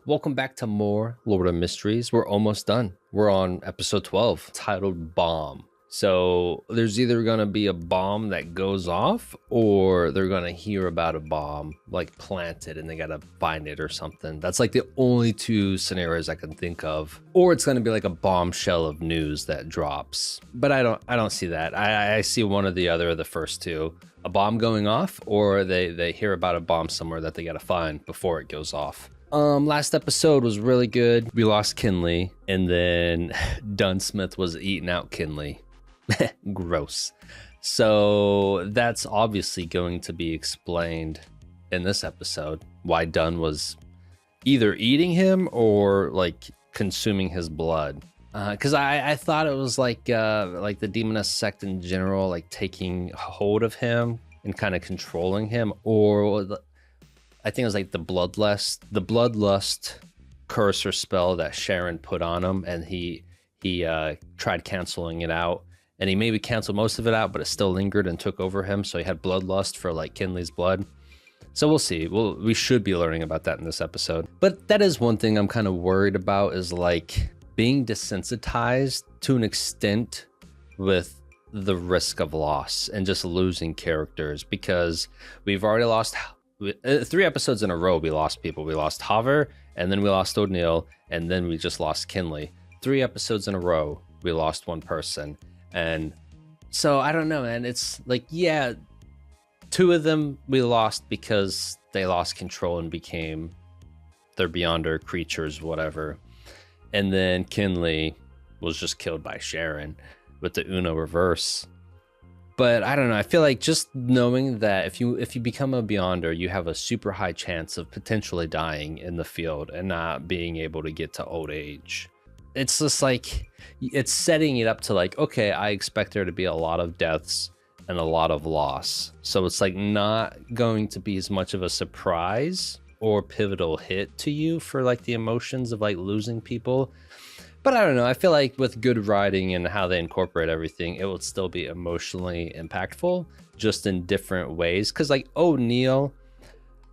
Welcome back to more Lord of Mysteries. We're almost done. We're on episode 12, titled Bomb. So there's either going to be a bomb that goes off, or they're going to hear about a bomb like planted and they got to find it or something. That's like the only two scenarios I can think of. Or it's going to be like a bombshell of news that drops. But I don't see that. I see one or the other of the first two. A bomb going off, or they hear about a bomb somewhere that they got to find before it goes off. Last episode was really good. We lost Kinley, and then Dunn Smith was eating out Kinley. Gross. So that's obviously going to be explained in this episode, why Dunn was either eating him or like consuming his blood. Because I thought it was like the demoness sect in general, like taking hold of him and kind of controlling him, or I think it was like the bloodlust curse or spell that Sharon put on him, and he tried canceling it out, and he maybe canceled most of it out, but it still lingered and took over him. So he had bloodlust for like Kinley's blood. So we'll see. We should be learning about that in this episode. But that is one thing I'm kind of worried about, is like being desensitized to an extent with the risk of loss and just losing characters, because we've already lost 3 episodes in a row. We lost people. We lost Haver, and then we lost O'Neill, and then we just lost Kinley. 3 episodes in a row, we lost one person. And so I don't know, man. It's like, yeah, 2 of them we lost because they lost control and became their Beyonder creatures, whatever. And then Kinley was just killed by Sharon with the Uno reverse. But I don't know. I feel like just knowing that if you become a Beyonder, you have a super high chance of potentially dying in the field and not being able to get to old age. It's just like, it's setting it up to like, okay, I expect there to be a lot of deaths and a lot of loss. So it's like not going to be as much of a surprise or pivotal hit to you for like the emotions of like losing people. But I don't know. I feel like with good writing and how they incorporate everything, it will still be emotionally impactful, just in different ways. Because like O'Neill,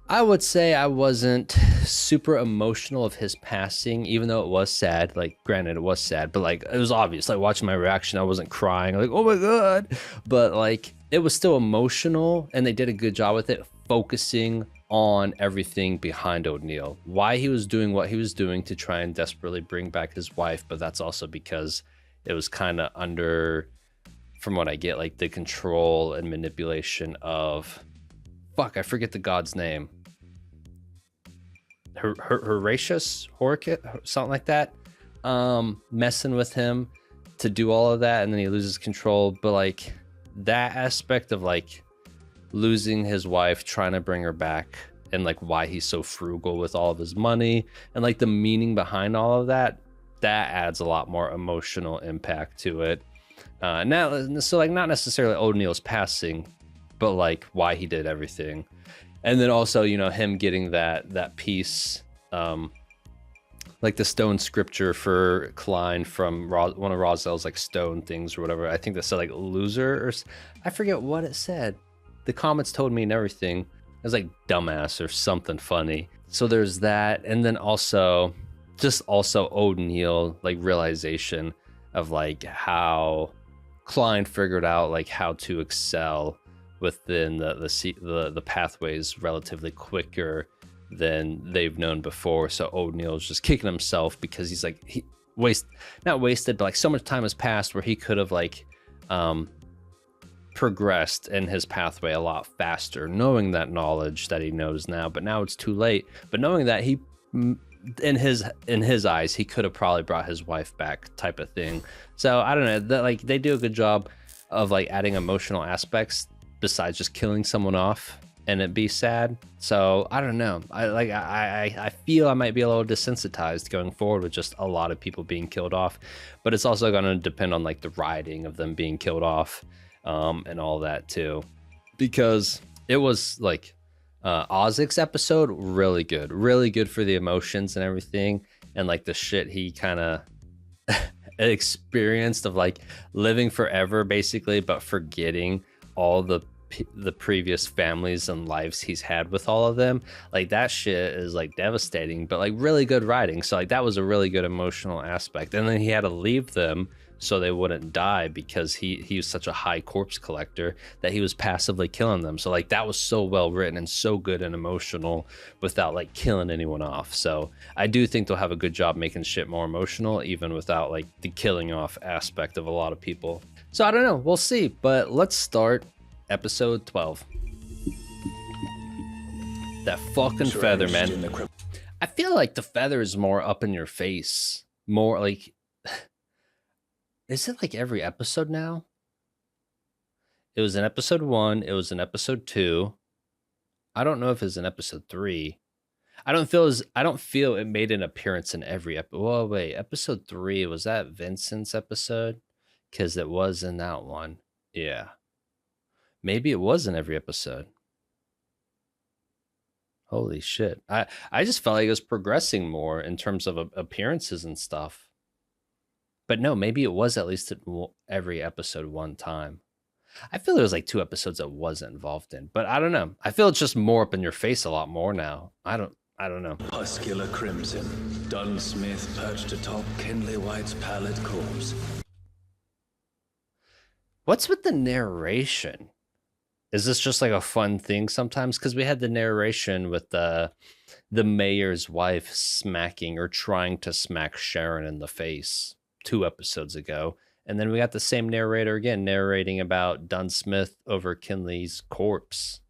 I would say I wasn't super emotional of his passing, even though it was sad. Like, granted, it was sad, but like it was obvious. Like watching my reaction, I wasn't crying like, oh my god, but like it was still emotional, and they did a good job with it, focusing on everything behind O'Neill, why he was doing what he was doing to try and desperately bring back his wife. But that's also because it was kind of under, from what I get, like the control and manipulation of, fuck, I forget the god's name. Horatius, something like that. Messing with him to do all of that, and then he loses control. But like that aspect of like losing his wife, trying to bring her back, and like why he's so frugal with all of his money, and like the meaning behind all of that, that adds a lot more emotional impact to it. Now, so like not necessarily O'Neill's passing, but like why he did everything. And then also, you know, him getting that piece, like the stone scripture for Klein from one of Rozel's like stone things or whatever. I think that said like loser, or I forget what it said. The comments told me and everything. It was like dumbass or something funny. So there's that. And then also O'Neill, like realization of like how Klein figured out like how to excel within the pathways relatively quicker than they've known before. So O'Neill's just kicking himself because he's like, not wasted, but like so much time has passed where he could have like progressed in his pathway a lot faster, knowing that knowledge that he knows now. But now it's too late. But knowing that he, in his eyes, he could have probably brought his wife back, type of thing. So I don't know, that like they do a good job of like adding emotional aspects besides just killing someone off and it be sad. So I don't know, I feel I might be a little desensitized going forward with just a lot of people being killed off. But it's also going to depend on like the writing of them being killed off, and all that too, because it was like Ozzy's episode, really good for the emotions and everything, and like the shit he kind of experienced of like living forever basically, but forgetting all the the previous families and lives he's had with all of them. Like that shit is like devastating, but like really good writing. So like that was a really good emotional aspect. And then he had to leave them so they wouldn't die because he was such a high corpse collector that he was passively killing them. So like that was so well written and so good and emotional without like killing anyone off. So I do think they'll have a good job making shit more emotional even without like the killing off aspect of a lot of people. So I don't know, we'll see, but let's start episode 12. That fucking feather, man. I feel like the feather is more up in your face, more like is it like every episode now? It was in episode 1. It was in episode 2. I don't know if it's in episode 3. I don't feel it made an appearance in every episode. Well, wait, episode 3, was that Vincent's episode? Because it was in that one. Yeah. Maybe it was in every episode. Holy shit. I just felt like it was progressing more in terms of appearances and stuff. But no, maybe it was at least every episode one time. I feel there was like 2 episodes I wasn't involved in, but I don't know. I feel it's just more up in your face a lot more now. I don't know. Muscular crimson, Dunn Smith perched atop Kenley White's pallid corpse. What's with the narration? Is this just like a fun thing sometimes? Because we had the narration with the mayor's wife smacking or trying to smack Sharon in the face 2 episodes ago. And then we got the same narrator again narrating about Dunn Smith over Kenley's corpse,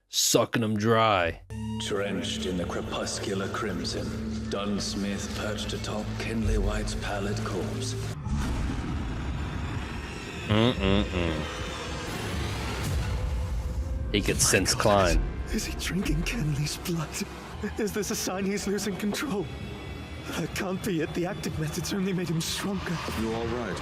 sucking him dry. Drenched in the crepuscular crimson, Dunn Smith perched atop Kenley White's pallid corpse. He could sense Klein. Is he drinking Kenley's blood? Is this a sign he's losing control? That can't be it. The active methods only made him stronger. You all right,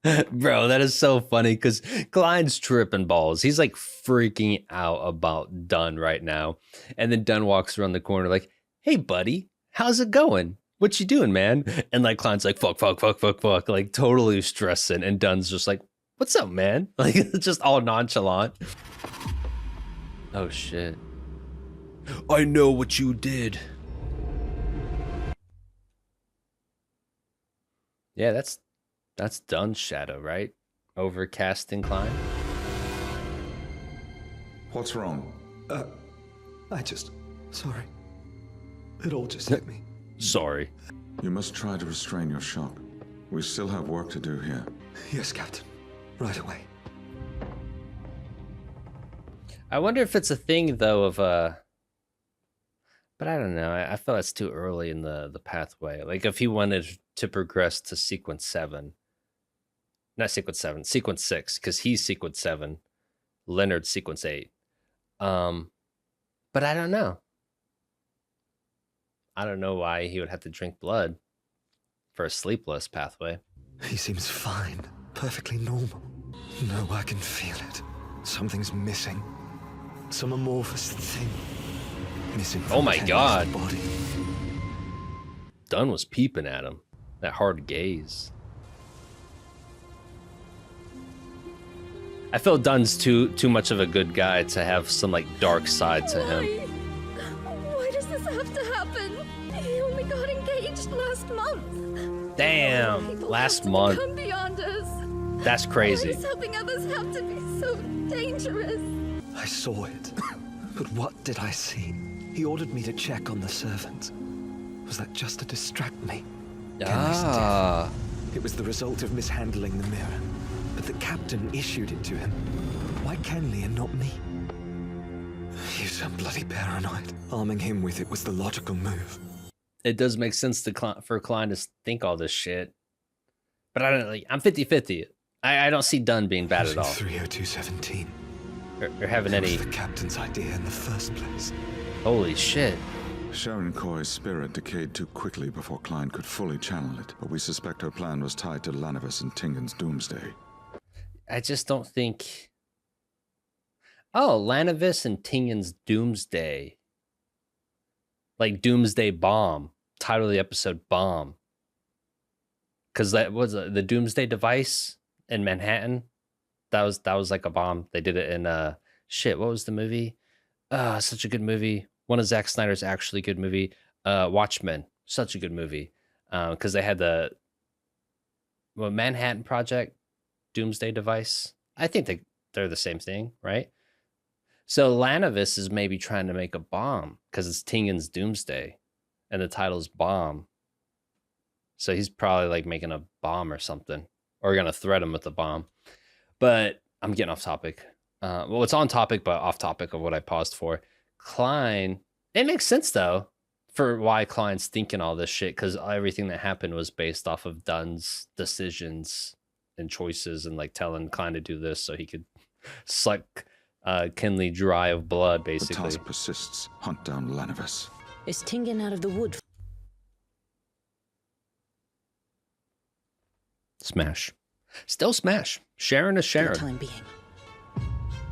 Klein? Bro, that is so funny because Klein's tripping balls. He's like freaking out about Dunn right now. And then Dunn walks around the corner like, hey, buddy, how's it going? What you doing, man? And like Klein's like, fuck, like totally stressing. And Dunn's just like, what's up, man? Like just all nonchalant. Oh, shit. I know what you did. Yeah, that's Dunn's shadow, right? Overcasting Klein. What's wrong? Sorry. It all just hit me. Sorry. You must try to restrain your shock. We still have work to do here. Yes, Captain. Right away. I wonder if it's a thing though of but I don't know. I feel that's too early in the pathway. Like if he wanted to progress to sequence 7. Not sequence 7, sequence 6, because he's sequence 7. Leonard's sequence 8. But I don't know. I don't know why he would have to drink blood for a sleepless pathway. He seems fine. Perfectly normal. No, I can feel it. Something's missing. Some amorphous thing. Missing from Oh my Kenley's God. body. Dunn was peeping at him. That hard gaze. I feel Dunn's too much of a good guy to have some like dark side to him. Why does this have to happen? He only got engaged last month. Damn, People last have to month. become beyond us. That's Why crazy. does helping others have to be so dangerous? I saw it. But what did I see? He ordered me to check on the servants. Was that just to distract me? Kenley's death. It was the result of mishandling the mirror. But the captain issued it to him. Why Kenley and not me? You sound bloody paranoid. Arming him with it was the logical move. It does make sense for Klein to think all this shit. But I don't like. I'm 50-50. I don't see Dunn being bad at all. 30217. Or having any. It was the captain's idea in the first place. Holy shit. Sharon Coy's spirit decayed too quickly before Klein could fully channel it, but we suspect her plan was tied to Lanavis and Tingen's Doomsday. I just don't think. Oh, Lanavis and Tingen's Doomsday. Like Doomsday Bomb. Title of the episode Bomb. Because that was the Doomsday device in Manhattan That was like a bomb. They did it in shit. What was the movie? Such a good movie. One of Zack Snyder's actually good movie. Watchmen. Such a good movie. Because they had the Manhattan Project, Doomsday device. I think they're the same thing, right? So Lanavis is maybe trying to make a bomb because it's Tingin's Doomsday, and the title's Bomb. So he's probably like making a bomb or something, or gonna threat him with a bomb. But I'm getting off topic. Well, it's on topic, but off topic of what I paused for. Klein, it makes sense though for why Klein's thinking all this shit, because everything that happened was based off of Dunn's decisions and choices, and like telling Klein to do this so he could suck Kinley dry of blood, basically. The task persists. Hunt down Lanavis. Is Tingen out of the wood? Smash. Still smash. Sharon is For Sharon. the time being.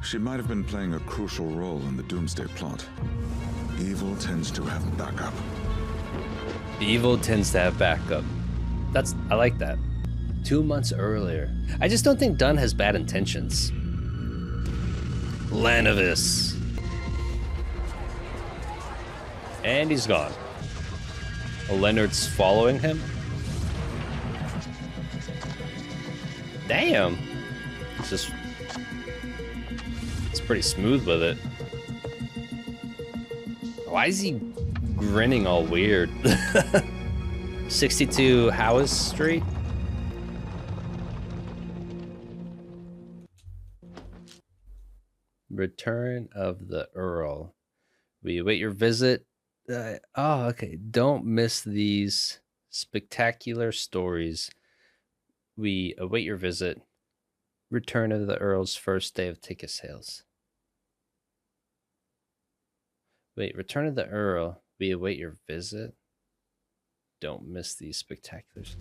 She might have been playing a crucial role in the Doomsday plot. Evil tends to have backup. Evil tends to have backup. I like that. 2 months earlier. I just don't think Dunn has bad intentions. Lanavis. And he's gone. Leonard's following him. Damn. It's pretty smooth with it. Why is he grinning all weird? 62 Howes Street. Return of the Earl. We await your visit. Okay. Don't miss these spectacular stories. We await your visit. Return of the Earl's first day of ticket sales. Wait, Return of the Earl. We await your visit. Don't miss these spectaculars.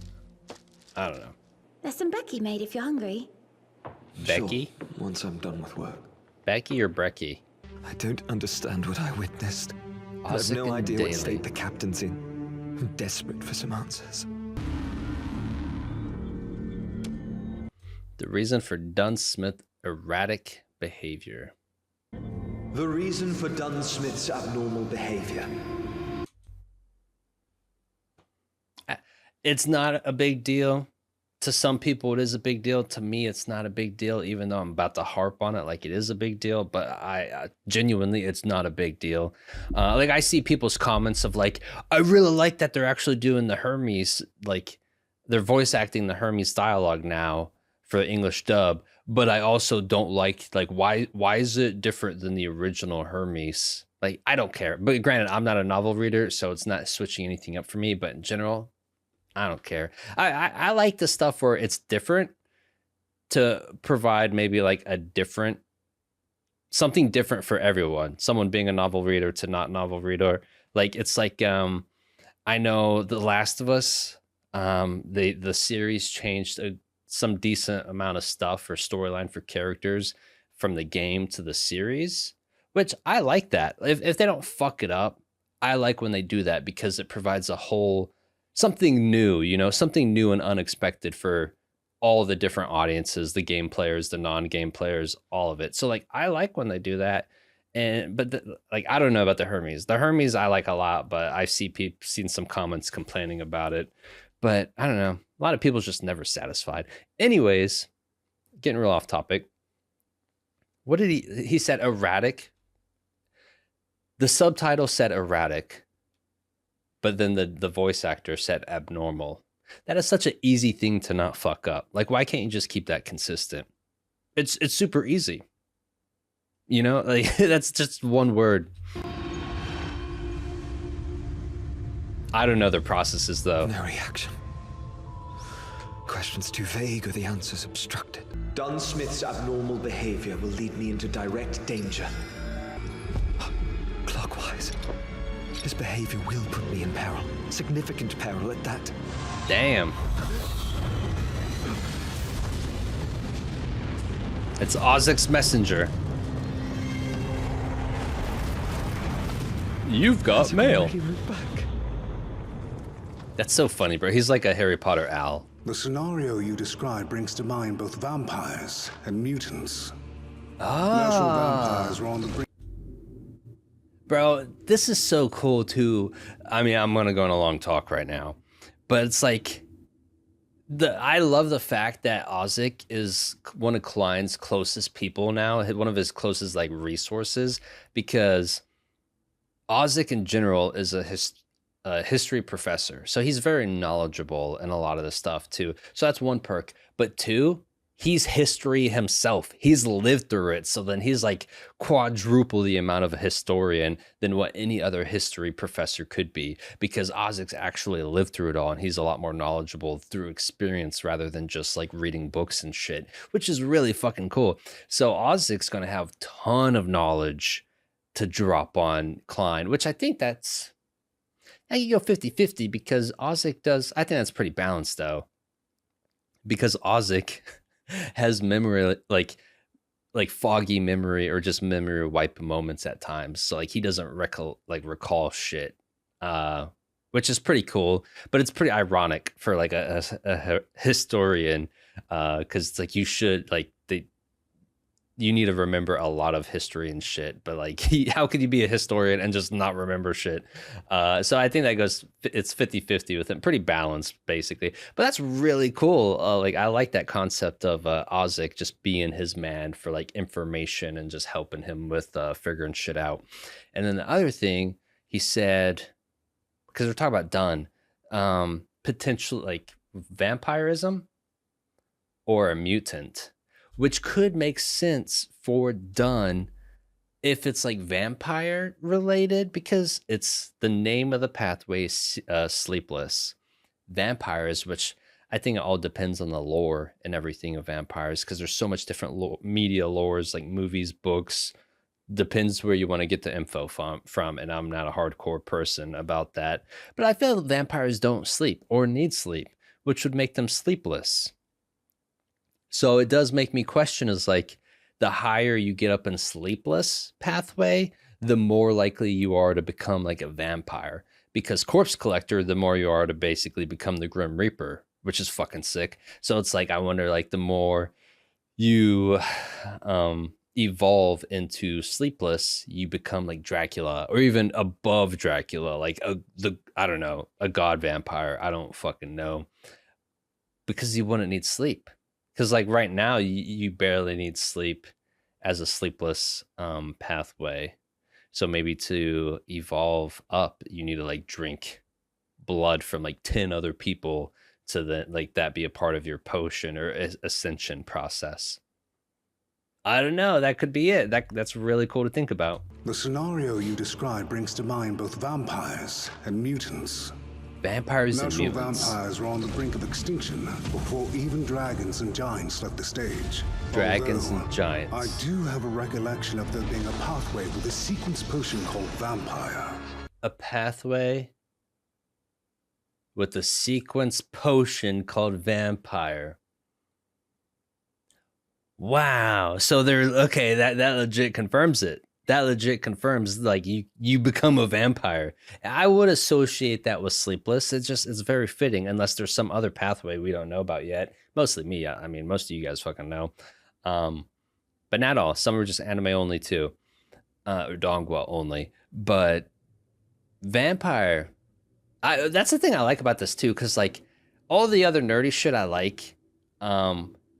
I don't know. There's some Becky made if you're hungry. Becky? Sure, once I'm done with work. Becky or Brecky? I don't understand what I witnessed. I have Ozzik no and idea Daly. what state the captain's in. I'm desperate for some answers. The reason for Dunn Smith erratic behavior. The reason for Dunn Smith's abnormal behavior. It's not a big deal. To some people, it is a big deal. To me, it's not a big deal, even though I'm about to harp on it like it is a big deal. But I genuinely, it's not a big deal. Like, I see people's comments of like, I really like that they're actually doing the Hermes, like they're voice acting the Hermes dialogue now for the English dub. But I also don't like why is it different than the original Hermes? Like, I don't care. But granted, I'm not a novel reader, so it's not switching anything up for me. But in general, I don't care. I like the stuff where it's different to provide maybe like something different for everyone. Someone being a novel reader to not novel reader. Like, it's like, I know The Last of Us, the series changed some decent amount of stuff or storyline for characters from the game to the series, which I like that. If they don't fuck it up, I like when they do that because it provides something new, something new and unexpected for all the different audiences, the game players, the non-game players, all of it. So like, I like when they do that. But I don't know about the Hermes. The Hermes I like a lot, but I've seen some comments complaining about it. But I don't know. A lot of people's just never satisfied. Anyways, getting real off topic. What did he said erratic. The subtitle said erratic, but then the voice actor said abnormal. That is such an easy thing to not fuck up. Like, why can't you just keep that consistent? It's super easy. Like that's just one word. I don't know their processes though. No reaction. Questions too vague or the answers obstructed. Dunn Smith's abnormal behavior will lead me into direct danger. Clockwise. His behavior will put me in peril. Significant peril at that. Damn. It's Ozzik's messenger. You've got mail. He wrote back. That's so funny, bro. He's like a Harry Potter owl. The scenario you describe brings to mind both vampires and mutants. Natural vampires were on the brink. Bro, this is so cool too. I mean, I'm gonna go on a long talk right now, but it's like I love the fact that Ozzik is one of Klein's closest people now, one of his closest like resources, because Ozzik in general is a history professor, so he's very knowledgeable in a lot of this stuff too. So that's one perk. But two, he's history himself. He's lived through it. So then he's like quadruple the amount of a historian than what any other history professor could be, because Ozzik's actually lived through it all, and he's a lot more knowledgeable through experience rather than just like reading books and shit, which is really fucking cool. So Ozzik's going to have a ton of knowledge to drop on Klein, which I think that's, I can go 50-50 because Ozzik does, I think that's pretty balanced though, because Ozzik has memory, like foggy memory or just memory wipe moments at times. So like he doesn't recall shit, which is pretty cool, but it's pretty ironic for like a historian, because it's like you should like you need to remember a lot of history and shit, but like how could you be a historian and just not remember shit? So I think that goes, it's 50-50 with him, pretty balanced basically, but that's really cool. Like I like that concept of Ozzik just being his man for like information and just helping him with figuring shit out. And then the other thing he said, because we're talking about Dunn, potential like vampirism or a mutant, which could make sense for Dunn if it's like vampire related, because it's the name of the pathway, Sleepless. Vampires, which I think it all depends on the lore and everything of vampires, because there's so much different media lores, like movies, books, depends where you want to get the info from. And I'm not a hardcore person about that. But I feel vampires don't sleep or need sleep, which would make them sleepless. So it does make me question, is like the higher you get up in Sleepless pathway, the more likely you are to become like a vampire, because Corpse Collector, the more you are to basically become the Grim Reaper, which is fucking sick. So it's like, I wonder, like the more you evolve into Sleepless, you become like Dracula or even above Dracula, like I don't know, a god vampire. I don't fucking know, because you wouldn't need sleep. Because like right now, you barely need sleep as a sleepless pathway. So maybe to evolve up, you need to like drink blood from like 10 other people to then like that be a part of your potion or ascension process. I don't know. That could be it. That's really cool to think about. The scenario you describe brings to mind both vampires and mutants. Vampires and Natural mutants. vampires were on the brink of extinction before even dragons and giants left the stage. Dragons Although, and giants. I do have a recollection of there being a pathway with a sequence potion called Vampire. A pathway with a sequence potion called Vampire. Wow. So they're okay, that legit confirms it. That legit confirms like you become a vampire. I would associate that with Sleepless. It's very fitting, unless there's some other pathway we don't know about yet. Mostly me. I mean, most of you guys fucking know. But not all. Some are just anime only too. Or Dongwa only. But vampire, that's the thing I like about this too, because like all the other nerdy shit I like,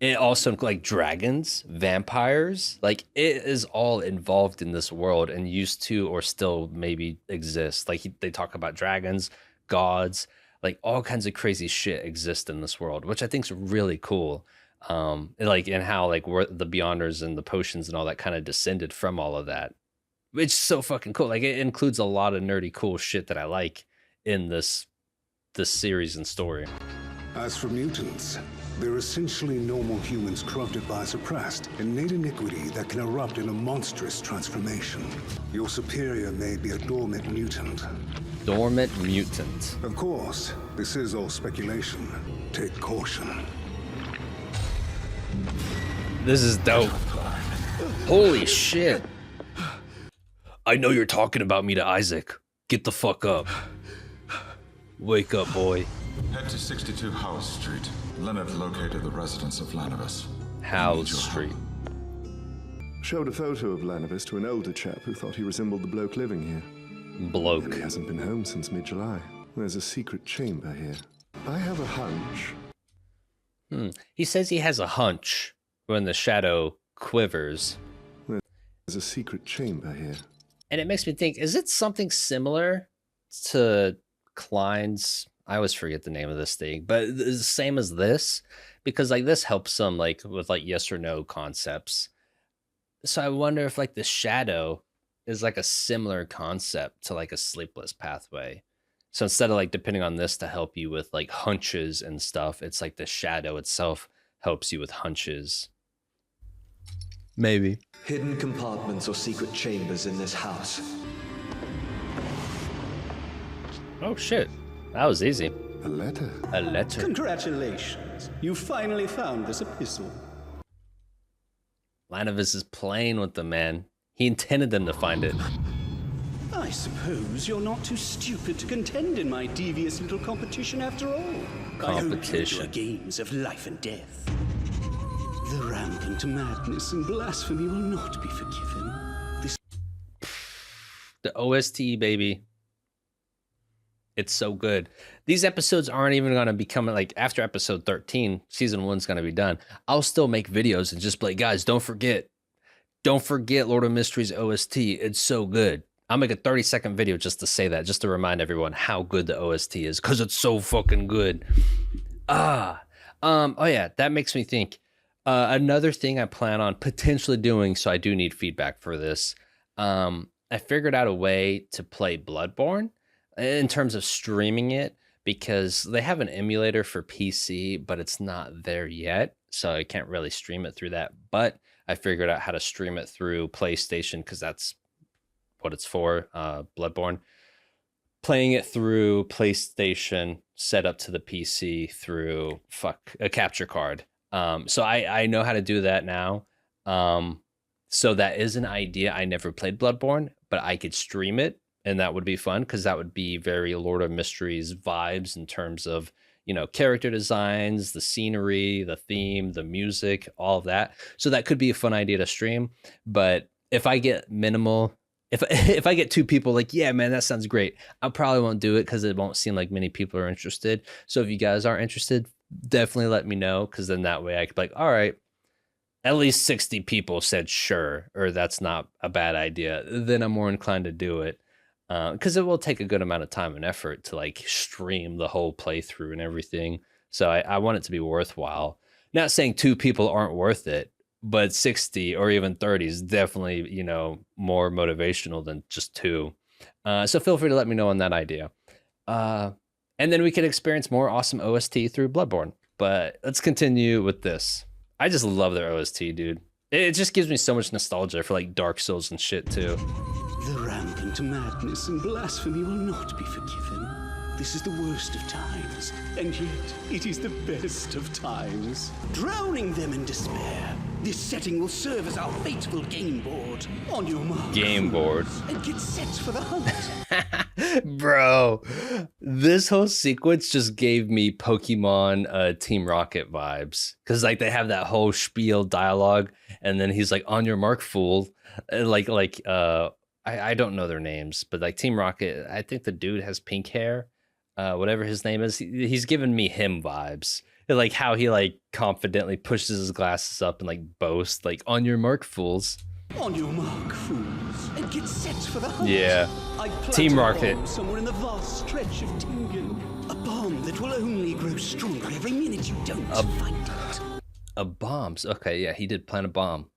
it also like dragons, vampires, like it is all involved in this world and used to or still maybe exist. Like they talk about dragons, gods, like all kinds of crazy shit exist in this world, which I think is really cool. And how like the Beyonders and the potions and all that kind of descended from all of that. It's so fucking cool. Like it includes a lot of nerdy cool shit that I like in this series and story. As for mutants, they're essentially normal humans corrupted by suppressed, innate iniquity that can erupt in a monstrous transformation. Your superior may be a dormant mutant. Dormant mutant. Of course, this is all speculation. Take caution. This is dope. Holy shit. I know you're talking about me to Isaac. Get the fuck up. Wake up, boy. Head to 62 Howell Street. Leonard located the residence of Lanavis. Howell Street. Showed a photo of Lanavis to an older chap who thought he resembled the bloke living here. Bloke. And he hasn't been home since mid-July. There's a secret chamber here. I have a hunch. He says he has a hunch when the shadow quivers. There's a secret chamber here. And it makes me think, is it something similar to Klein's? I always forget the name of this thing, but it's the same as this, because like this helps some like with like yes or no concepts. So I wonder if like the shadow is like a similar concept to like a sleepless pathway. So instead of like depending on this to help you with like hunches and stuff, it's like the shadow itself helps you with hunches. Maybe. Hidden compartments or secret chambers in this house. Oh shit. That was easy. A letter. A letter. Congratulations. You finally found this epistle. Lanavis is playing with them, man. He intended them to find it. I suppose you're not too stupid to contend in my devious little competition after all. Competition. I hope you enjoy games of life and death. The rampant madness and blasphemy will not be forgiven. The OST, baby. It's so good. These episodes aren't even going to be coming, like, after episode 13, season 1's going to be done. I'll still make videos and just be like, guys, don't forget Lord of Mysteries OST. It's so good. I'll make a 30-second video just to say that, just to remind everyone how good the OST is, because it's so fucking good. Oh yeah, that makes me think. Another thing I plan on potentially doing, so I do need feedback for this. I figured out a way to play Bloodborne in terms of streaming it, because they have an emulator for PC, but it's not there yet. So I can't really stream it through that. But I figured out how to stream it through PlayStation, because that's what it's for, Bloodborne. Playing it through PlayStation, set up to the PC through a capture card. So I know how to do that now. So that is an idea. I never played Bloodborne, but I could stream it, and that would be fun, because that would be very Lord of Mysteries vibes in terms of, you know, character designs, the scenery, the theme, the music, all of that. So that could be a fun idea to stream. But if I get minimal, if I get 2 people like, yeah, man, that sounds great, I probably won't do it, because it won't seem like many people are interested. So if you guys are interested, definitely let me know, because then that way I could be like, all right, at least 60 people said sure, or that's not a bad idea. Then I'm more inclined to do it. Because it will take a good amount of time and effort to like stream the whole playthrough and everything. So I want it to be worthwhile. Not saying 2 people aren't worth it, but 60 or even 30 is definitely, you know, more motivational than just 2. So feel free to let me know on that idea. And then we could experience more awesome OST through Bloodborne. But let's continue with this. I just love their OST, dude. It just gives me so much nostalgia for like Dark Souls and shit too. The rampant madness and blasphemy will not be forgiven. This is the worst of times, and yet it is the best of times. Drowning them in despair, this setting will serve as our fateful game board. On your mark, game board, and get set for the hunt. Bro, this whole sequence just gave me Pokemon Team Rocket vibes, because like they have that whole spiel dialogue, and then he's like, on your mark, fool. I don't know their names, but like Team Rocket, I think the dude has pink hair, whatever his name is. He's giving me him vibes. Like how he like confidently pushes his glasses up and like boasts, like, on your mark, fools. On your mark, fools, and get set for the hunt. Yeah, Team Rocket. Somewhere in the vast stretch of Tingen, a bomb that will only grow stronger every minute you don't find it. A bombs. Okay, yeah, he did plant a bomb.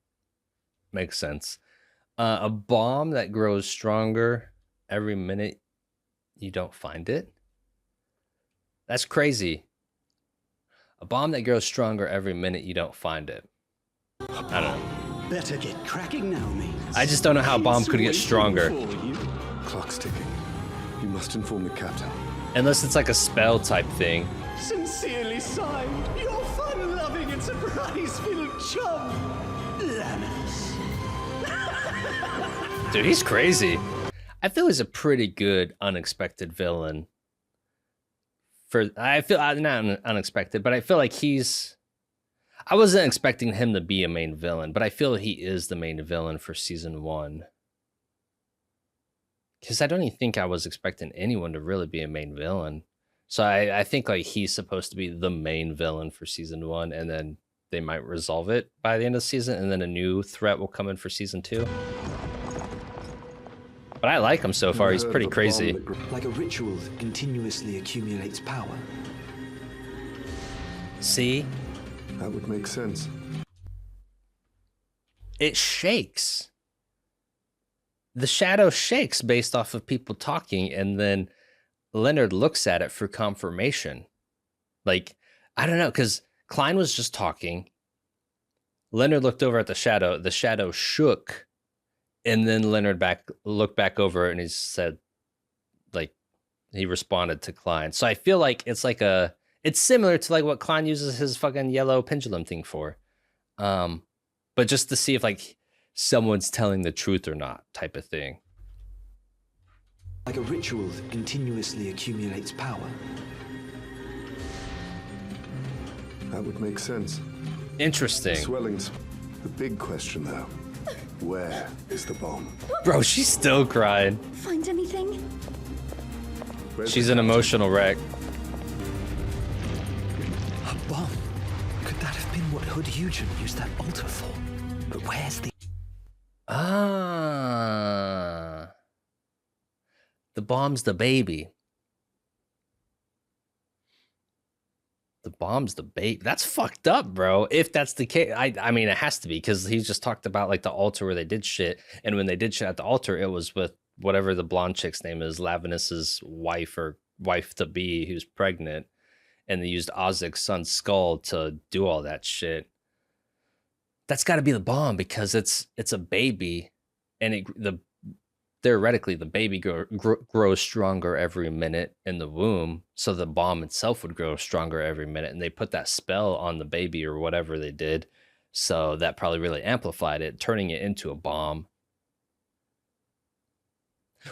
Makes sense. A bomb that grows stronger every minute you don't find it. That's crazy. A bomb that grows stronger every minute you don't find it. I don't know. Better get cracking now, mate. I just don't know how a bomb could get stronger. Clock's ticking. You must inform the captain. Unless it's like a spell type thing. Sincerely signed, your fun-loving and surprise-filled chum, Lanavis. Dude, he's crazy. I feel he's a pretty good unexpected villain I feel not unexpected, but I feel like I wasn't expecting him to be a main villain, but I feel he is the main villain for season 1. Because I don't even think I was expecting anyone to really be a main villain. So I think like he's supposed to be the main villain for season 1, and then they might resolve it by the end of the season, and then a new threat will come in for season 2. But I like him so far. He's pretty crazy. Like a ritual that continuously accumulates power. See? That would make sense. It shakes. The shadow shakes based off of people talking, and then Leonard looks at it for confirmation. Like, I don't know, because Klein was just talking. Leonard looked over at the shadow shook, and then Leonard looked back over and he said, like, he responded to Klein. So I feel like it's similar to like what Klein uses his fucking yellow pendulum thing for. But just to see if like someone's telling the truth or not type of thing. Like a ritual that continuously accumulates power. That would make sense. Interesting. Swelling's the big question, though. Where is the bomb? Bro, she's still crying. Find anything? She's an emotional wreck. A bomb? Could that have been what Hood Eugen used that altar for? But where's the... The bomb's the baby. The bomb's the baby. That's fucked up, bro. If that's the case, I mean, it has to be, because he just talked about like the altar where they did shit, and when they did shit at the altar, it was with whatever the blonde chick's name is, Lavinus's wife or wife to be, who's pregnant, and they used Ozek's son's skull to do all that shit. That's got to be the bomb, because it's a baby, and theoretically the baby grows stronger every minute in the womb, so the bomb itself would grow stronger every minute, and they put that spell on the baby or whatever they did, so that probably really amplified it, turning it into a bomb,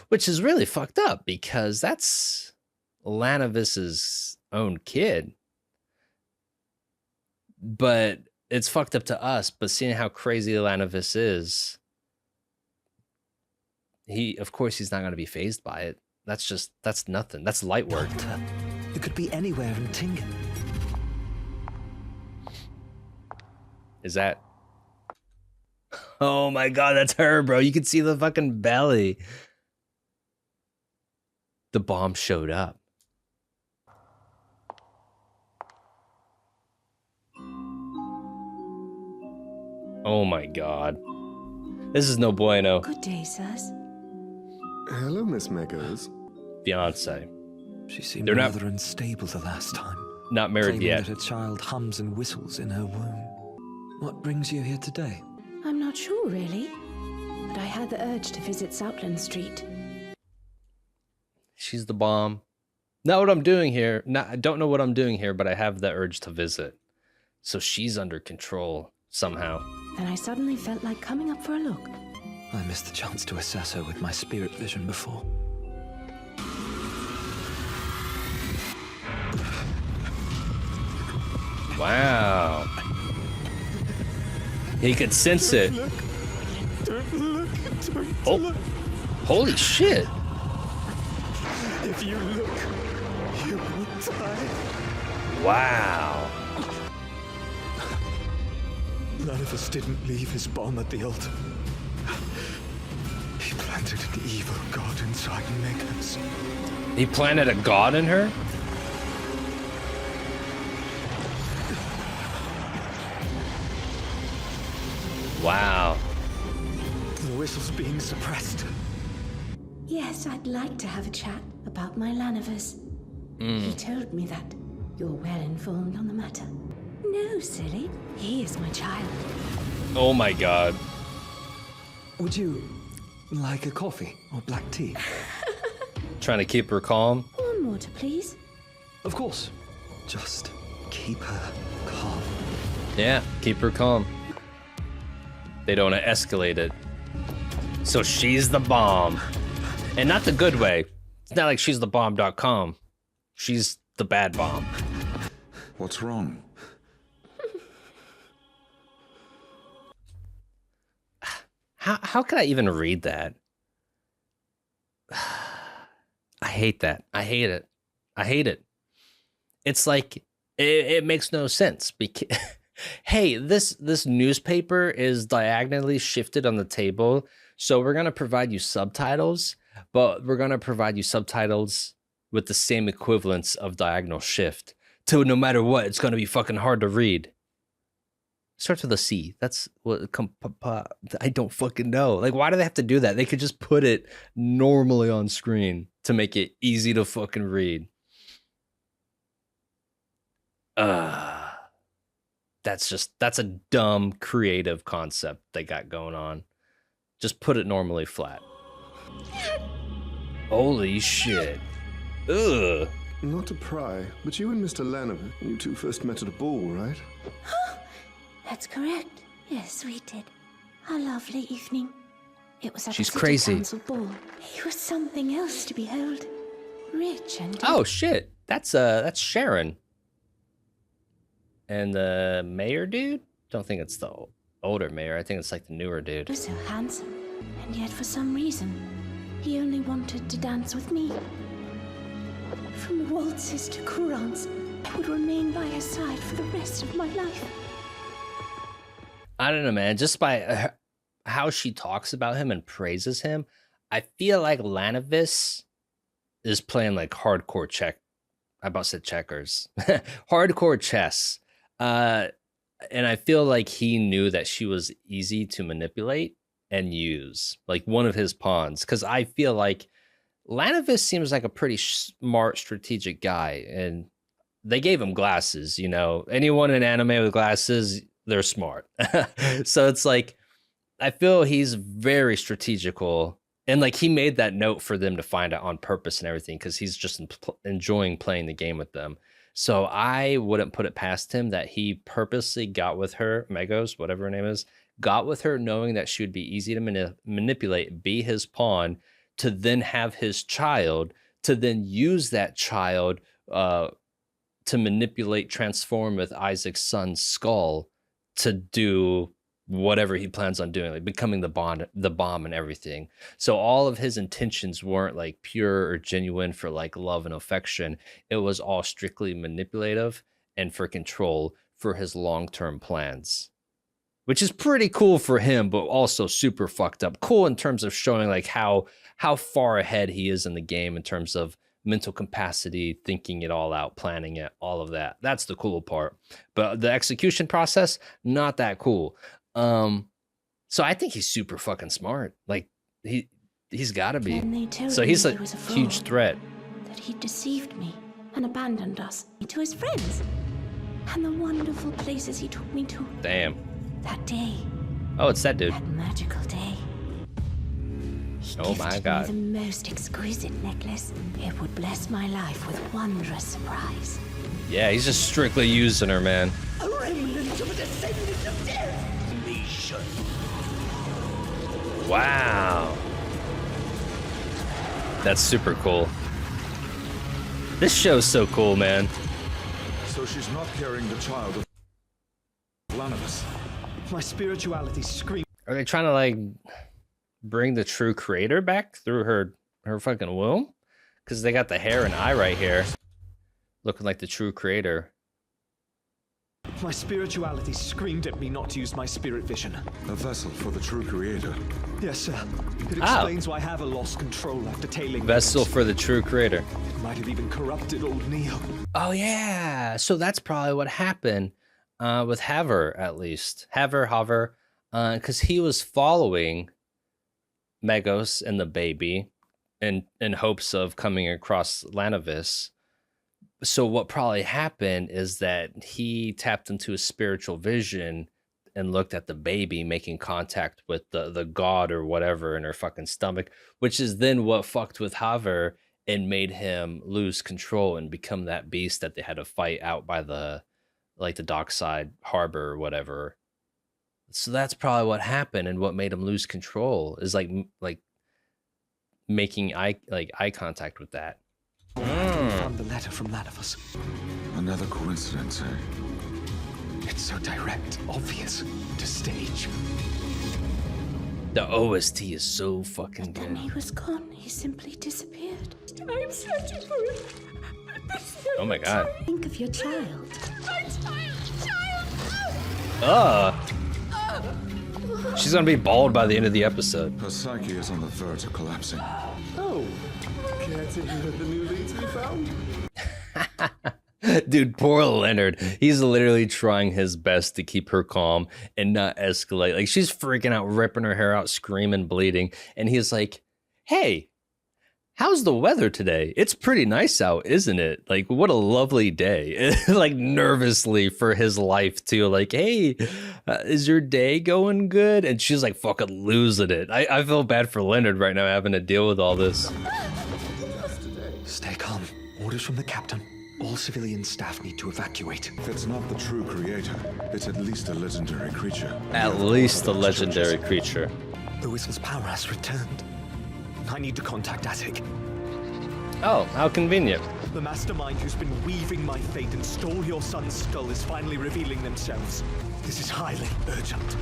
which is really fucked up, because that's Lanavis's own kid. But it's fucked up to us, but seeing how crazy Lanavis is, of course he's not going to be fazed by it. That's nothing. That's light work. Doctor, it could be anywhere in Tingen. Is that... Oh my god, that's her, bro. You can see the fucking belly. The bomb showed up. Oh my god. This is no bueno. Good day, sirs. Hello, Miss Meggers. Fiance. She seemed They're rather unstable the last time. Not married claiming yet. that her child hums and whistles in her womb. What brings you here today? I'm not sure, really. But I had the urge to visit Southland Street. She's the bomb. Not what I'm doing here. I don't know what I'm doing here, but I have the urge to visit. So she's under control somehow. Then I suddenly felt like coming up for a look. I missed the chance to assess her with my spirit vision before. Wow. He could sense it. Oh, holy shit. If you look, you will die. Wow. None of us didn't leave his bomb at the altar. He planted an evil god inside Megas. He planted a god in her? Wow. The whistle's being suppressed. Yes, I'd like to have a chat about my Lanavis. He told me that you're well informed on the matter. No, silly. He is my child. Oh my god. Would you like a coffee or black tea? Trying to keep her calm. One water, please. Of course. Just keep her calm. Yeah, keep her calm. They don't want to escalate it. So she's the bomb. And not the good way. It's not like she's the bomb.com. She's the bad bomb. What's wrong? How could I even read that? I hate that. I hate it. I hate it. It's like it makes no sense because hey, this newspaper is diagonally shifted on the table, so we're gonna provide you subtitles, but we're gonna provide you subtitles with the same equivalence of diagonal shift. So no matter what, it's gonna be fucking hard to read. Starts with a C. That's what I don't fucking know. Like, why do they have to do that? They could just put it normally on screen to make it easy to fucking read. That's a dumb creative concept they got going on. Just put it normally flat. Holy shit. Ugh. Not to pry, but you and Mr. Lanover, you two first met at a ball, right? That's correct. Yes, we did. A lovely evening. It was at She's a city crazy. council ball. He was something else to behold. Rich and Oh shit. That's Sharon. And the mayor dude? Don't think it's the older mayor. I think it's like the newer dude. he was so handsome. And yet for some reason, he only wanted to dance with me. From waltzes to courants, I would remain by his side for the rest of my life. I don't know, man. Just by how she talks about him and praises him, I feel like Lanovis is playing like hardcore I about said checkers. Hardcore chess. And I feel like he knew that she was easy to manipulate and use, like one of his pawns. Because I feel like Lanovis seems like a pretty smart, strategic guy. And they gave him glasses, you know. Anyone in anime with glasses, they're smart. So it's like, I feel he's very strategical. And like he made that note for them to find out on purpose and everything because he's just enjoying playing the game with them. So I wouldn't put it past him that he purposely got with her, Megos, whatever her name is, got with her knowing that she would be easy to manipulate, be his pawn, to then have his child, to then use that child to manipulate, transform with Isaac's son's skull to do whatever he plans on doing, like becoming the bomb and everything. So all of his intentions weren't like pure or genuine for like love and affection. It was all strictly manipulative and for control for his long-term plans, which is pretty cool for him, but also super fucked up. Cool in terms of showing like how far ahead he is in the game in terms of mental capacity, thinking it all out, planning it, all of that. That's the cool part. But the execution process, not that cool. So I think he's super fucking smart. Like he's got to be. So he's a huge threat. That he deceived me and abandoned us to his friends and the wonderful places he took me to. Damn. That day. Oh, it's that dude. That magical day. Oh my God. Me the most exquisite necklace. It would bless my life with wondrous surprise. Yeah, he's just strictly using her, man. A remnant of a descendant of death. Wow. That's super cool. This show's so cool, man. So she's not carrying the child of Lanovis. My spirituality screams. Are they trying to like bring the true creator back through her fucking womb? Because they got the hair and eye right here, looking like the true creator. My spirituality screamed at me not to use my spirit vision. A vessel for the true creator. Yes, sir. It explains why Haver lost control after tailing. Vessel for the true creator. It might have even corrupted old Neo. Oh yeah, so that's probably what happened with Haver, at least. Haver, because he was following Megos and the baby in hopes of coming across Lanovis. So what probably happened is that he tapped into his spiritual vision and looked at the baby making contact with the god or whatever in her fucking stomach, which is then what fucked with Haver and made him lose control and become that beast that they had to fight out by the dockside harbor or whatever. So that's probably what happened, and what made him lose control is like making eye contact with that. found the letter from Lanivus. Another coincidence, eh? It's so direct, obvious, to stage. The OST is so fucking Then good. he was gone. He simply disappeared. I'm searching for him. Oh my god. Think of your child. My child! She's gonna be bald by the end of the episode. Her psyche is on the verge of collapsing. Oh, care to hear the new leads we found? Dude, poor Leonard. He's literally trying his best to keep her calm and not escalate. Like, she's freaking out, ripping her hair out, screaming, bleeding. And he's like, hey, how's the weather today? It's pretty nice out, isn't it? Like, what a lovely day. Like, nervously for his life, too. Like, hey, is your day going good? And she's like fucking losing it. I feel bad for Leonard right now having to deal with all this. Stay calm. Orders from the captain. All civilian staff need to evacuate. If it's not the true creator, it's at least a legendary creature. At least a legendary creature. The whistle's power has returned. I need to contact Attic. Oh, how convenient. The mastermind who's been weaving my fate and stole your son's skull is finally revealing themselves. This is highly urgent.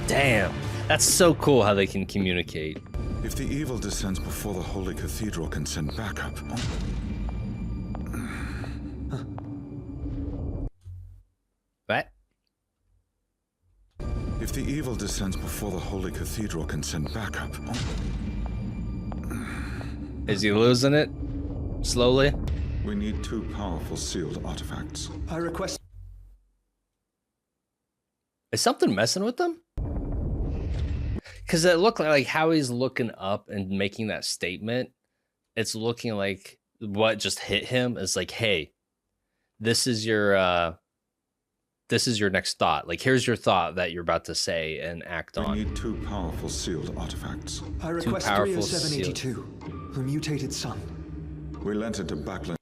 Damn. That's so cool how they can communicate. If the evil descends before the Holy Cathedral can send backup... What? If the evil descends before the Holy Cathedral can send backup... Is he losing it? Slowly? We need 2 powerful sealed artifacts. I request... Is something messing with them? Because it looked like how he's looking up and making that statement. It's looking like what just hit him is like, hey, this is your next thought. Like, here's your thought that you're about to say and act on. We need 2 powerful sealed artifacts. I request 30782, the mutated sun. We lent it to Backlund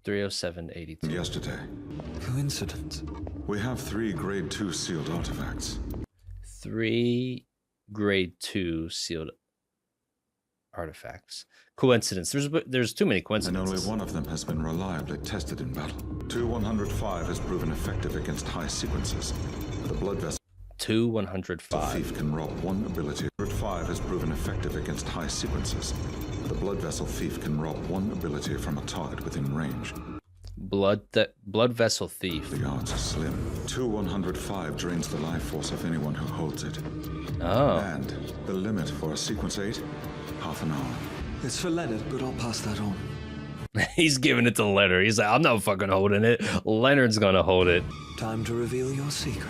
30782. yesterday. Coincidence? We have 3 grade 2 sealed artifacts. 3 grade 2 sealed artifacts. Coincidence. There's too many coincidences. And only one of them has been reliably tested in battle. 2-105 has proven effective against high sequences. The blood vessel 2-105. thief can rob 1 ability. 5 has proven effective against high sequences. The blood vessel thief can rob 1 ability from a target within range. Blood vessel thief. The odds are slim. 2-105 drains the life force of anyone who holds it. Oh. And the limit for a sequence 8, half an hour. It's for Leonard, but I'll pass that on. He's giving it to Leonard. He's like, I'm not fucking holding it. Leonard's gonna hold it. Time to reveal your secret.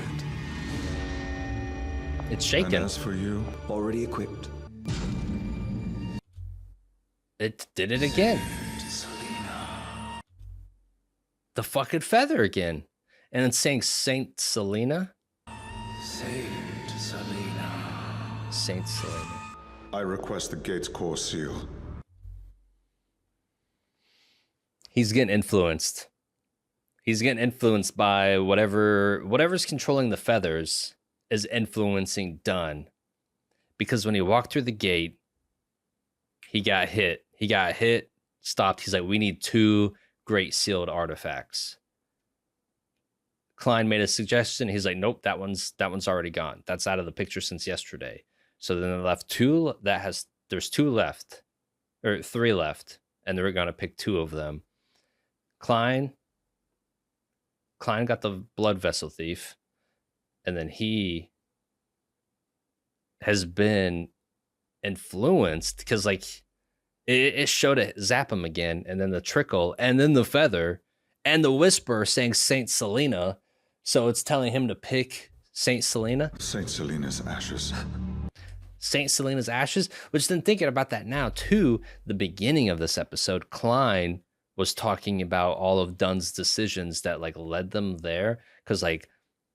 It's shaking. And as for you, already equipped. It did it again. The fucking feather again. And it's saying Saint Selena. Saint Selena. Saint Selena. I request the gate's core seal. He's getting influenced. He's getting influenced by whatever's controlling the feathers is influencing Dunn. Because when he walked through the gate, he got hit. He got hit, stopped. He's like, we need 2 great sealed artifacts. Klein made a suggestion. He's like, nope, that one's already gone. That's out of the picture since yesterday. So then they left 2 there's 2 left, or 3 left, and they're gonna pick 2 of them. Klein got the blood vessel thief, and then he has been influenced because like it showed it zap him again, and then the trickle, and then the feather, and the whisper saying Saint Selena. So it's telling him to pick Saint Selena. Saint Selena's ashes. Saint Selena's ashes, which then thinking about that now too, the beginning of this episode, Klein was talking about all of Dunn's decisions that like led them there. Cause like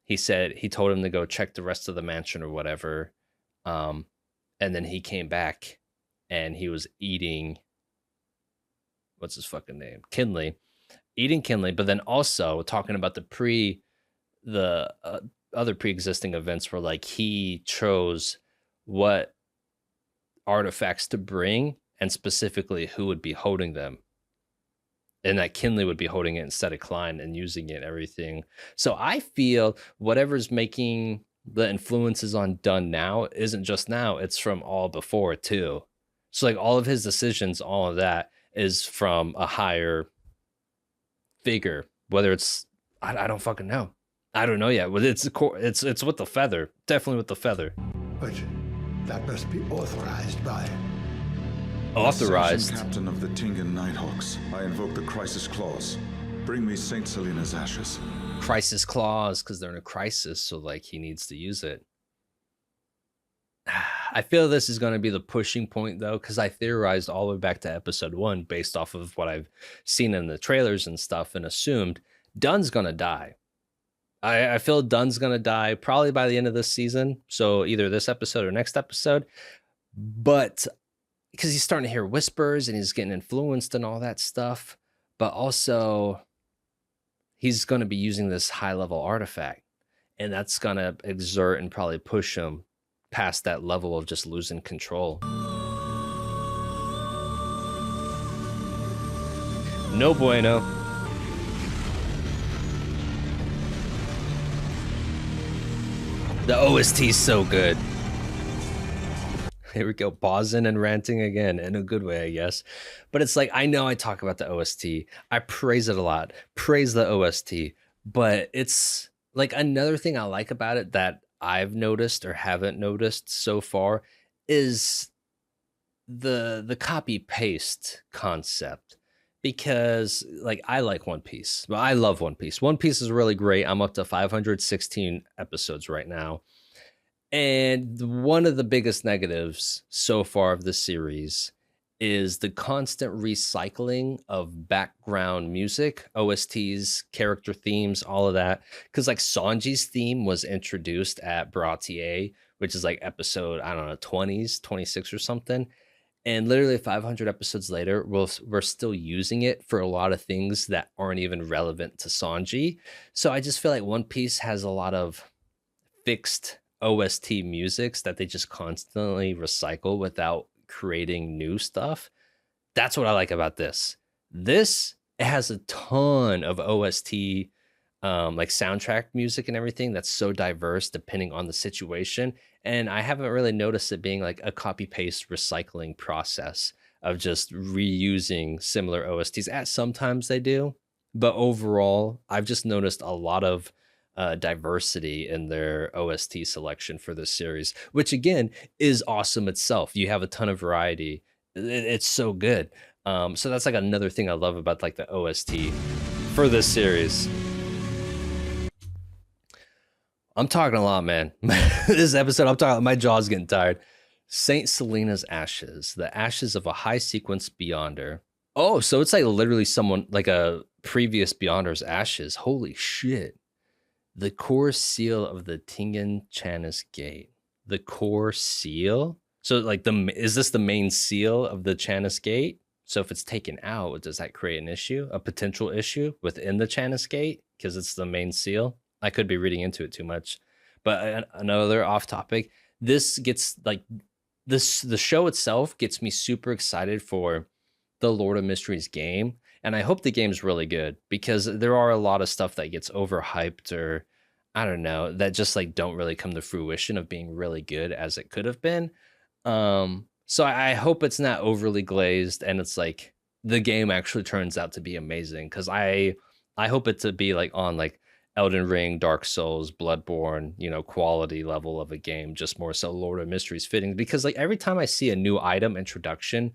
he said, he told him to go check the rest of the mansion or whatever. And then he came back and he was eating, what's his fucking name? Kinley, eating Kinley, but then also talking about the other pre-existing events where like he chose what artifacts to bring and specifically who would be holding them. and that Kinley would be holding it instead of Klein and using it and everything. So I feel whatever's making the influences on Dunn now isn't just now, it's from all before too. So like all of his decisions, all of that is from a higher figure, whether it's, I don't fucking know. I don't know yet. But it's with the feather, definitely with the feather. But that must be authorized by... Authorized? Captain of the Tingan Nighthawks, I invoke the Crisis Clause. Bring me Saint Selena's ashes. Crisis Clause, because they're in a crisis, so like he needs to use it. I feel this is going to be the pushing point though, because I theorized all the way back to episode 1 based off of what I've seen in the trailers and stuff, and assumed Dunn's going to die. I feel Dunn's going to die probably by the end of this season, so either this episode or next episode, but because he's starting to hear whispers and he's getting influenced and all that stuff, but also he's going to be using this high-level artifact, and that's going to exert and probably push him past that level of just losing control. No bueno. The OST is so good. Here we go, pausing and ranting again, in a good way, I guess. But it's like, I know I talk about the OST. I praise it a lot. Praise the OST. But it's like another thing I like about it that I've noticed or haven't noticed so far is the copy paste concept, because like I like One Piece. Well, I love One Piece. One Piece is really great. I'm up to 516 episodes right now. And one of the biggest negatives so far of the series is the constant recycling of background music, OSTs, character themes, all of that. Because like Sanji's theme was introduced at Baratier, which is like episode, I don't know, 20s, 26 or something. And literally 500 episodes later, we're still using it for a lot of things that aren't even relevant to Sanji. So I just feel like One Piece has a lot of fixed OST musics that they just constantly recycle without creating new stuff. That's what I like about this. This has a ton of OST like soundtrack music and everything that's so diverse depending on the situation, and I haven't really noticed it being like a copy paste recycling process of just reusing similar OSTs. Sometimes they do, but overall I've just noticed a lot of diversity in their OST selection for this series, which again is awesome itself. You have a ton of variety. It's so good. So that's like another thing I love about like the OST for this series. I'm talking a lot, man. This episode, I'm talking, my jaw's getting tired. Saint Selena's ashes, the ashes of a high sequence Beyonder. Oh, so it's like literally someone like a previous Beyonder's ashes. Holy shit. The core seal of the Tingan Chanis Gate. The core seal? So like is this the main seal of the Chanis Gate? So if it's taken out, does that create an issue, a potential issue within the Chanis Gate? Because it's the main seal? I could be reading into it too much. But another off topic, this gets like the show itself gets me super excited for the Lord of Mysteries game. And I hope the game's really good, because there are a lot of stuff that gets overhyped, or I don't know, that just like don't really come to fruition of being really good as it could have been. So I hope it's not overly glazed and it's like the game actually turns out to be amazing, because I hope it to be like on like Elden Ring, Dark Souls, Bloodborne, you know, quality level of a game, just more so Lord of Mysteries fitting, because like every time I see a new item introduction,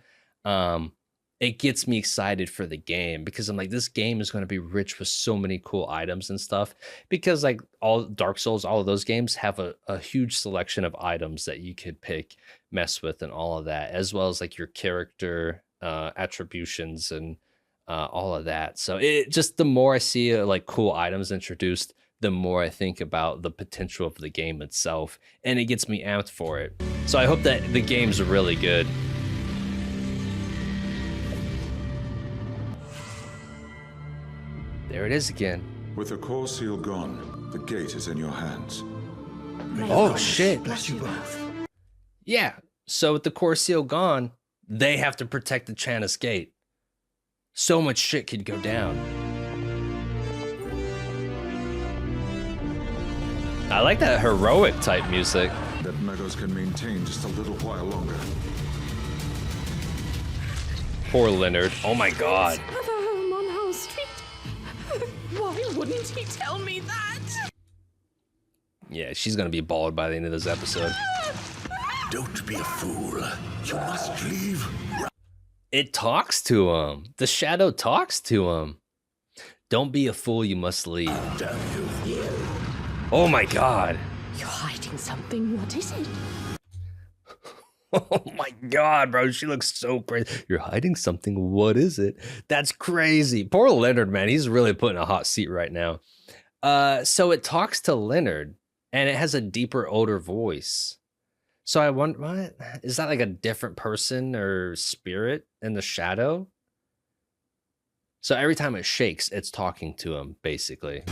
it gets me excited for the game, because I'm like, this game is going to be rich with so many cool items and stuff, because like all Dark Souls, all of those games have a huge selection of items that you could pick, mess with, and all of that, as well as like your character attributions and all of that. So it just, the more I see like cool items introduced, the more I think about the potential of the game itself, and it gets me amped for it. So I hope that the game's really good. There it is again. With the core seal gone, the gate is in your hands. Oh shit. Bless you both. Yeah. So with the core seal gone, they have to protect the Chanis Gate. So much shit could go down. I like that heroic type music. That Meadows can maintain just a little while longer. Poor Leonard. Oh my god. Have a home on Howe Street. Why wouldn't he tell me that? Yeah, she's gonna be bald by the end of this episode. Don't be a fool. You must leave. It talks to him. The shadow talks to him. Don't be a fool, you must leave. Damn you. Oh my god. You're hiding something. What is it? Oh my god, bro. She looks so crazy. You're hiding something. What is it? That's crazy. Poor Leonard, man. He's really putting a hot seat right now. So it talks to Leonard, and it has a deeper, older voice. So I wonder, what? Is that like a different person or spirit in the shadow? So every time it shakes, it's talking to him, basically.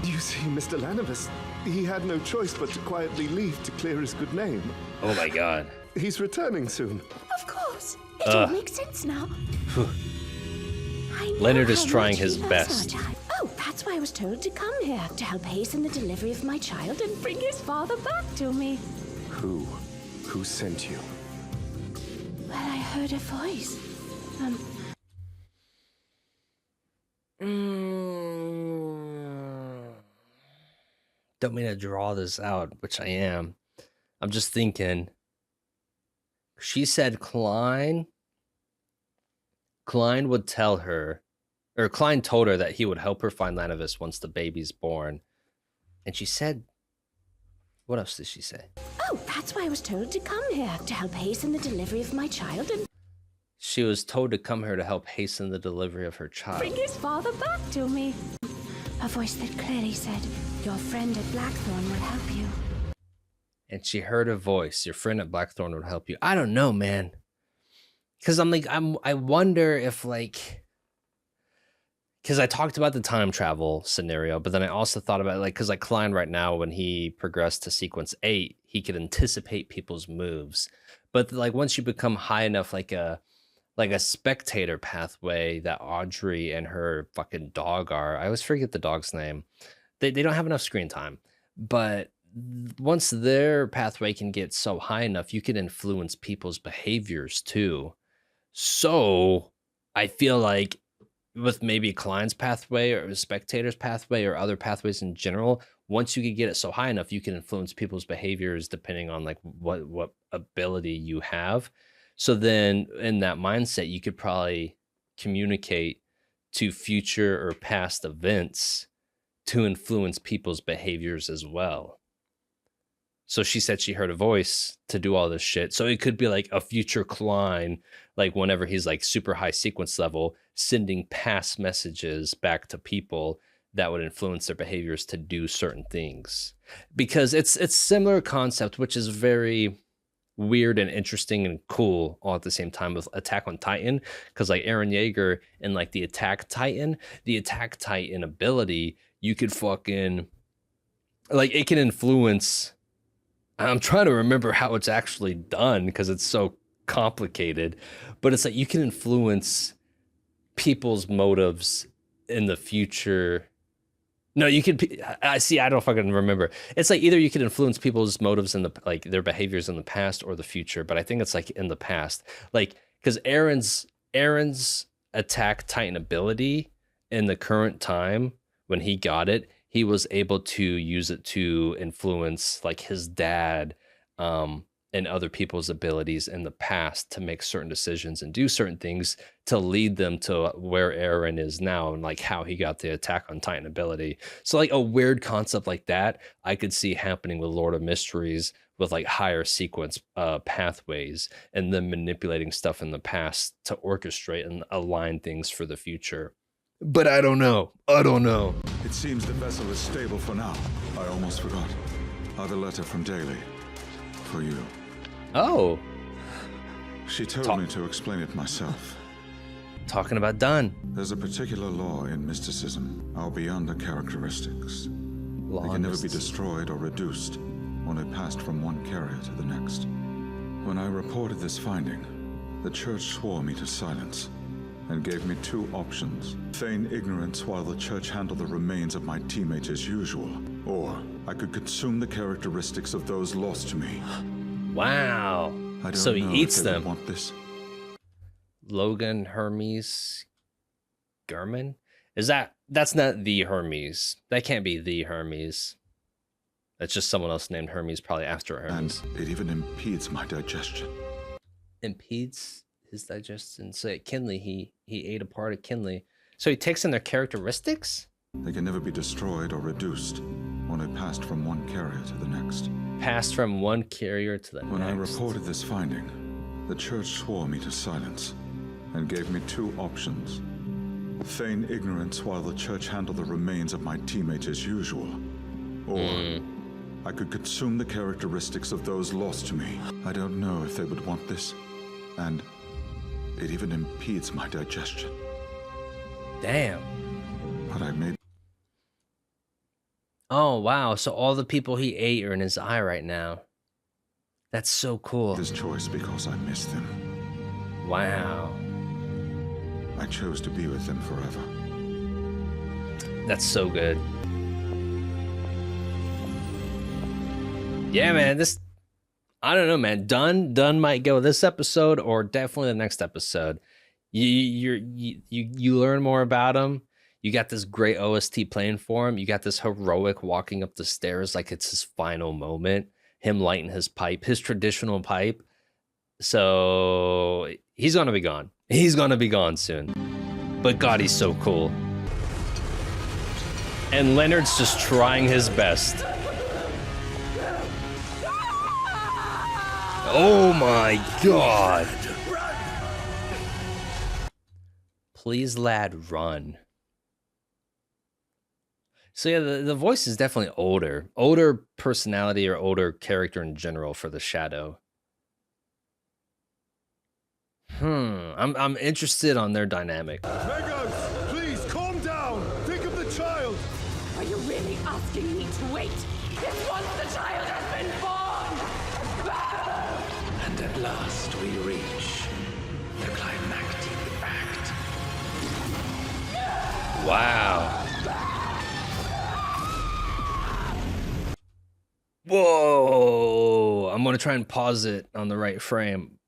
You see, Mr. Lanavis, he had no choice but to quietly leave to clear his good name. Oh my god. He's returning soon. Of course. It all makes sense now. Leonard is trying his best. Oh, that's why I was told to come here, to help hasten the delivery of my child and bring his father back to me. Who? Who sent you? Well, I heard a voice. Don't mean to draw this out, which I am. I'm just thinking. She said Klein would tell her, or Klein told her that he would help her find Lanavis once the baby's born. And she said, what else did she say? Oh, that's why I was told to come here, to help hasten the delivery of my child and She was told to come here to help hasten the delivery of her child. bring his father back to me. A voice that clearly said, your friend at Blackthorn will help you. And she heard a voice, your friend at Blackthorn would help you. I don't know, man. Because I wonder if because I talked about the time travel scenario, but then I also thought about because Klein right now, when he progressed to sequence 8, he could anticipate people's moves. But once you become high enough, like a spectator pathway that Audrey and her fucking dog are. I always forget the dog's name. They don't have enough screen time, but once their pathway can get so high enough, you can influence people's behaviors too. So I feel like with maybe Klein's pathway or spectator's pathway or other pathways in general, once you can get it so high enough, you can influence people's behaviors depending on what ability you have. So then in that mindset, you could probably communicate to future or past events to influence people's behaviors as well. So she said she heard a voice to do all this shit. So it could be like a future Klein, whenever he's super high sequence level, sending past messages back to people that would influence their behaviors to do certain things. Because it's similar concept, which is very weird and interesting and cool all at the same time with Attack on Titan. Because Eren Yeager and the Attack Titan ability, you could fucking it can influence. I'm trying to remember how it's actually done because it's so complicated, but it's you can influence people's motives in the future. No, you could. I don't fucking remember. It's either you can influence people's motives in the their behaviors in the past or the future, but I think it's in the past. Because Eren's Attack Titan ability in the current time when he got it, he was able to use it to influence his dad and other people's abilities in the past to make certain decisions and do certain things to lead them to where Eren is now and how he got the Attack on Titan ability. So a weird concept like that, I could see happening with Lord of Mysteries with higher sequence pathways and then manipulating stuff in the past to orchestrate and align things for the future. But I don't know. It seems the vessel is stable for now. I almost forgot. I have a letter from Daly. For you. Oh. She told me to explain it myself. Talking about Dunn. There's a particular law in mysticism, our beyond the characteristics. They can never be destroyed or reduced, only passed from one carrier to the next. When I reported this finding, the church swore me to silence. and gave me 2 options. Feign ignorance while the church handled the remains of my teammates as usual, or I could consume the characteristics of those lost to me. Wow. I don't So he know eats if they would them. want this. Logan Hermes Gurman? That's not the Hermes. That can't be the Hermes. That's just someone else named Hermes, probably after Hermes. And it even impedes my digestion. Impedes his digestion. So at Kinley, he ate a part of Kinley. So he takes in their characteristics? They can never be destroyed or reduced, only passed from one carrier to the next. Passed from one carrier to the When next. I reported this finding, the church swore me to silence and gave me 2 options. Feign ignorance while the church handled the remains of my teammates as usual, or I could consume the characteristics of those lost to me. I don't know if they would want this, and it even impedes my digestion. Damn. But I made... Oh, wow. So all the people he ate are in his eye right now. That's so cool. this choice because I miss them. Wow. I chose to be with them forever. That's so good. Yeah, man, this, I don't know, man. Dunn might go this episode or definitely the next episode. You learn more about him. You got this great OST playing for him. You got this heroic walking up the stairs like it's his final moment. Him lighting his pipe, his traditional pipe. So he's gonna be gone. He's gonna be gone soon. But God, he's so cool. And Leonard's just trying his best. Oh my God. Please, lad, run. So yeah, the voice is definitely older. Older personality or older character in general for the Shadow. I'm interested on their dynamic. Megos, please calm down. Think of the child. Are you really asking me to wait? It's once the child has been born. And at last we reach the climactic act. Wow. Whoa. I'm going to try and pause it on the right frame.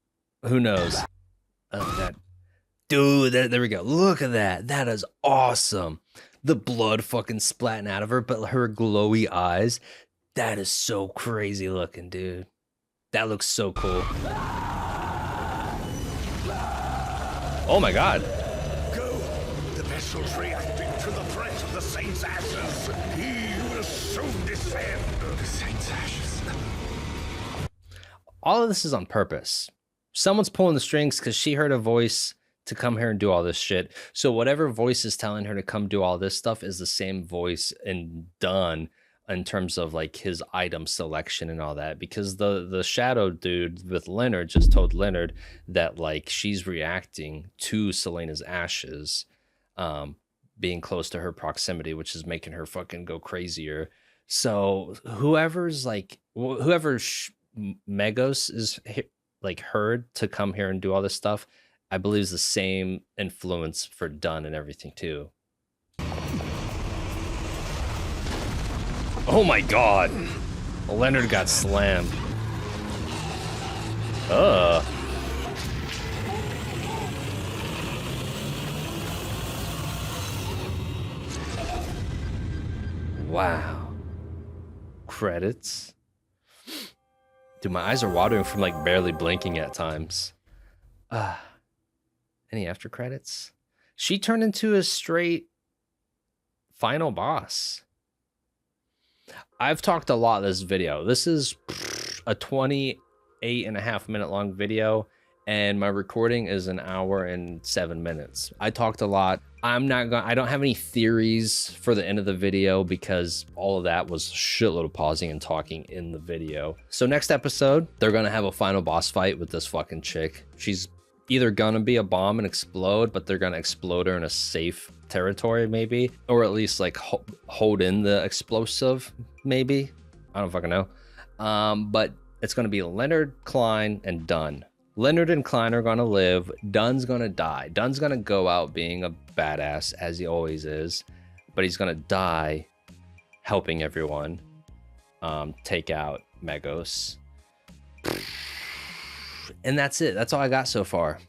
Who knows? Oh, that. Dude, there we go. Look at that. That is awesome. The blood fucking splatting out of her, but her glowy eyes. That is so crazy looking, dude. That looks so cool. Oh my God. Go. The vessel's reacting to the threat of the Saint's ashes. He will soon descend. The Saint's ashes. All of this is on purpose. Someone's pulling the strings because she heard a voice to come here and do all this shit. So whatever voice is telling her to come do all this stuff is the same voice and done in terms of like his item selection and all that, because the Shadow dude with Leonard just told Leonard that like she's reacting to Selena's ashes being close to her proximity, which is making her fucking go crazier. So whoever's like Megos is like heard to come here and do all this stuff, I believe is the same influence for Dunn and everything too. Oh my God. Leonard got slammed. Wow. Credits. Dude, my eyes are watering from like barely blinking at times. Any after credits? She turned into a straight final boss. I've talked a lot in this video. This is a 28.5 minute long video, and my recording is 1 hour and 7 minutes. I talked a lot. I don't have any theories for the end of the video because all of that was a shitload of pausing and talking in the video. So next episode, they're gonna have a final boss fight with this fucking chick. She's either gonna be a bomb and explode, but they're gonna explode her in a safe territory maybe, or at least like hold in the explosive maybe. I don't fucking know. But it's gonna be Leonard, Klein, and Dunn Leonard and Klein are gonna live. Dunn's gonna die. Dunn's gonna go out being a badass as he always is, but he's gonna die helping everyone take out Megos. And that's it. That's all I got so far.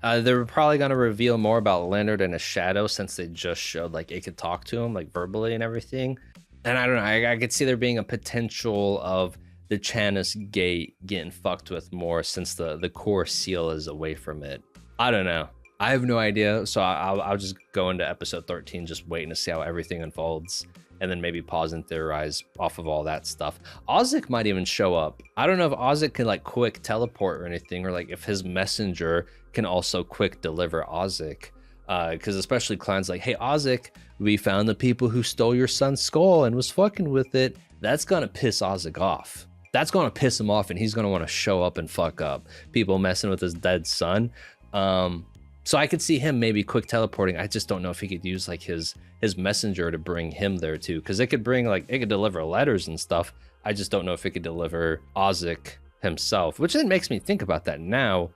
They're probably going to reveal more about Leonard and his shadow, since they just showed like it could talk to him like verbally and everything. And I don't know, I could see there being a potential of the Channis gate getting fucked with more, since the core seal is away from it. I don't know. I have no idea. So I'll just go into episode 13, just waiting to see how everything unfolds, and then maybe pause and theorize off of all that stuff. Ozic might even show up. I don't know if Ozic can like quick teleport or anything, or like if his messenger can also quick deliver Ozic. Because especially Klein's like, hey Ozic, we found the people who stole your son's skull and was fucking with it. That's gonna piss Ozic off. That's gonna piss him off, and he's gonna want to show up and fuck up people messing with his dead son. So I could see him maybe quick teleporting. I just don't know if he could use like his messenger to bring him there too, because it could bring like, it could deliver letters and stuff. I just don't know if it could deliver Ozic himself, which then makes me think about that now.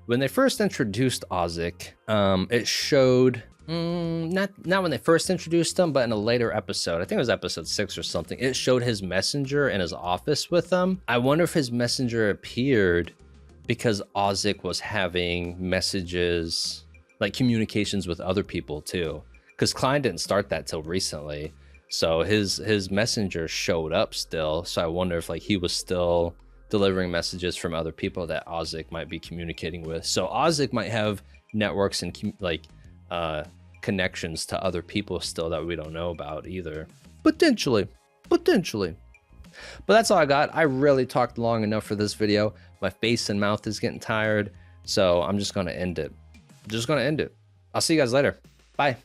When they first introduced Ozic, it showed not when they first introduced him, but in a later episode, I think it was episode 6 or something, it showed his messenger in his office with him. I wonder if his messenger appeared because Ozic was having messages, like communications with other people too, because Klein didn't start that till recently. So his messenger showed up still. So I wonder if like he was still delivering messages from other people that Ozic might be communicating with. So Ozic might have networks and like connections to other people still that we don't know about either. Potentially. But that's all I got. I really talked long enough for this video. My face and mouth is getting tired, so I'm just gonna end it. I'll see you guys later. Bye.